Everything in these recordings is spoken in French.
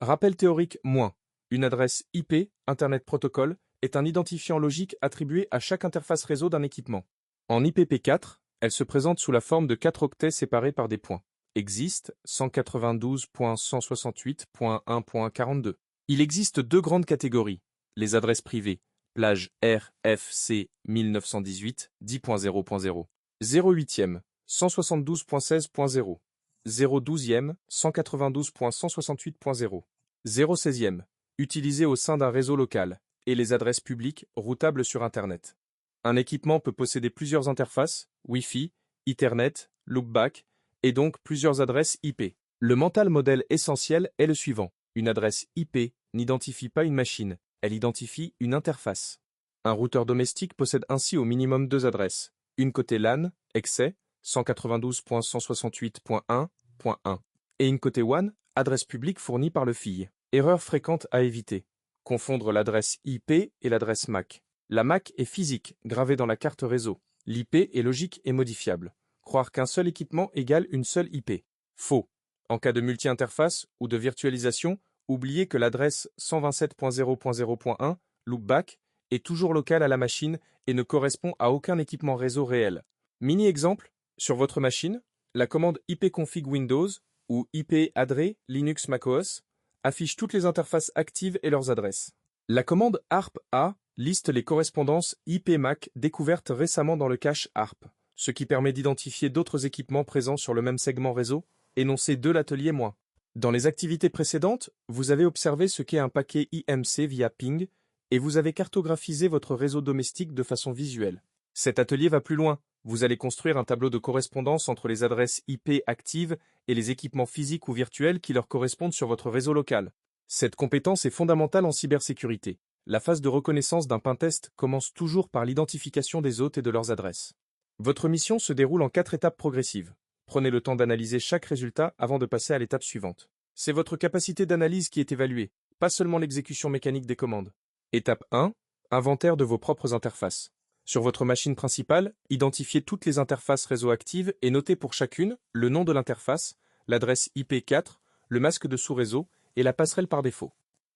Rappel théorique -. Une adresse IP, Internet Protocol, est un identifiant logique attribué à chaque interface réseau d'un équipement. En IPv4, elle se présente sous la forme de 4 octets séparés par des points. Existe 192.168.1.42. Il existe deux grandes catégories. Les adresses privées, plage RFC 1918 10.0.0, 08e 172.16.0, 012e 192.168.0, 016e, utilisé au sein d'un réseau local, et les adresses publiques routables sur Internet. Un équipement peut posséder plusieurs interfaces, Wi-Fi, Ethernet, Loopback, et donc plusieurs adresses IP. Le mental modèle essentiel est le suivant. Une adresse IP n'identifie pas une machine, elle identifie une interface. Un routeur domestique possède ainsi au minimum deux adresses. Une côté LAN, excès, 192.168.1.1, et une côté WAN, adresse publique fournie par le FII. Erreur fréquente à éviter. Confondre l'adresse IP et l'adresse MAC. La MAC est physique, gravée dans la carte réseau. L'IP est logique et modifiable. Croire qu'un seul équipement égale une seule IP. Faux. En cas de multi-interface ou de virtualisation, oubliez que l'adresse 127.0.0.1, loopback, est toujours locale à la machine et ne correspond à aucun équipement réseau réel. Mini-exemple, sur votre machine, la commande ipconfig Windows ou ipadre Linux macOS affiche toutes les interfaces actives et leurs adresses. La commande ARP-A liste les correspondances IP-MAC découvertes récemment dans le cache ARP, ce qui permet d'identifier d'autres équipements présents sur le même segment réseau, énoncé de l'atelier -. Dans les activités précédentes, vous avez observé ce qu'est un paquet IMC via ping, et vous avez cartographisé votre réseau domestique de façon visuelle. Cet atelier va plus loin. Vous allez construire un tableau de correspondance entre les adresses IP actives et les équipements physiques ou virtuels qui leur correspondent sur votre réseau local. Cette compétence est fondamentale en cybersécurité. La phase de reconnaissance d'un pentest commence toujours par l'identification des hôtes et de leurs adresses. Votre mission se déroule en 4 étapes progressives. Prenez le temps d'analyser chaque résultat avant de passer à l'étape suivante. C'est votre capacité d'analyse qui est évaluée, pas seulement l'exécution mécanique des commandes. Étape 1. Inventaire de vos propres interfaces. Sur votre machine principale, identifiez toutes les interfaces réseau actives et notez pour chacune le nom de l'interface, l'adresse IP4, le masque de sous-réseau et la passerelle par défaut.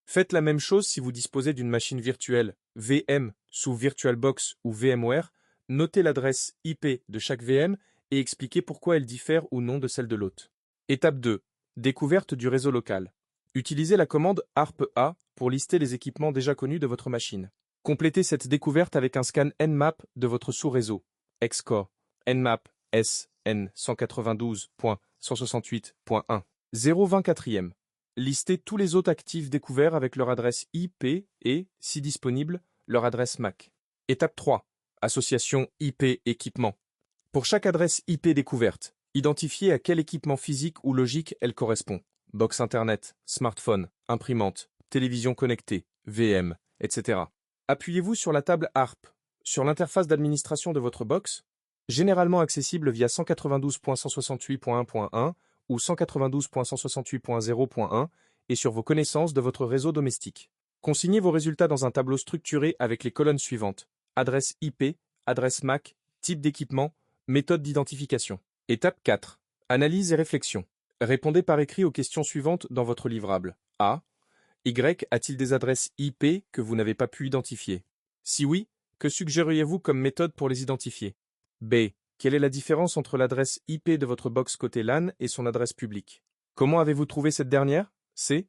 Faites la même chose si vous disposez d'une machine virtuelle VM sous VirtualBox ou VMware, notez l'adresse IP de chaque VM et expliquez pourquoi elle diffère ou non de celle de l'hôte. Étape 2. Découverte du réseau local. Utilisez la commande ARP-A pour lister les équipements déjà connus de votre machine. Complétez cette découverte avec un scan Nmap de votre sous-réseau. Xcore, Nmap S N 192.168.1. 024e. Listez tous les hôtes actifs découverts avec leur adresse IP et, si disponible, leur adresse MAC. Étape 3. Association IP-équipement. Pour chaque adresse IP découverte, identifiez à quel équipement physique ou logique elle correspond. Box Internet, smartphone, imprimante, télévision connectée, VM, etc. Appuyez-vous sur la table ARP, sur l'interface d'administration de votre box, généralement accessible via 192.168.1.1 ou 192.168.0.1 et sur vos connaissances de votre réseau domestique. Consignez vos résultats dans un tableau structuré avec les colonnes suivantes: adresse IP, adresse MAC, type d'équipement, méthode d'identification. Étape 4. Analyse et réflexion. Répondez par écrit aux questions suivantes dans votre livrable. A. Y a-t-il des adresses IP que vous n'avez pas pu identifier? Si oui, que suggéreriez-vous comme méthode pour les identifier? B. Quelle est la différence entre l'adresse IP de votre box côté LAN et son adresse publique? Comment avez-vous trouvé cette dernière? C.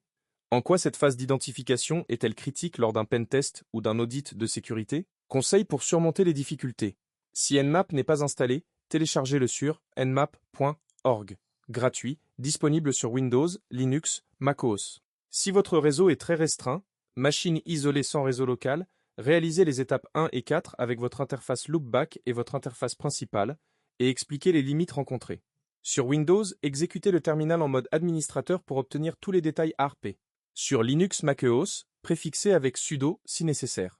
En quoi cette phase d'identification est-elle critique lors d'un pentest ou d'un audit de sécurité? Conseil pour surmonter les difficultés. Si Nmap n'est pas installé, téléchargez-le sur nmap.org. Gratuit, disponible sur Windows, Linux, macOS. Si votre réseau est très restreint, machine isolée sans réseau local, réalisez les étapes 1 et 4 avec votre interface loopback et votre interface principale et expliquez les limites rencontrées. Sur Windows, exécutez le terminal en mode administrateur pour obtenir tous les détails ARP. Sur Linux macOS, préfixez avec sudo si nécessaire.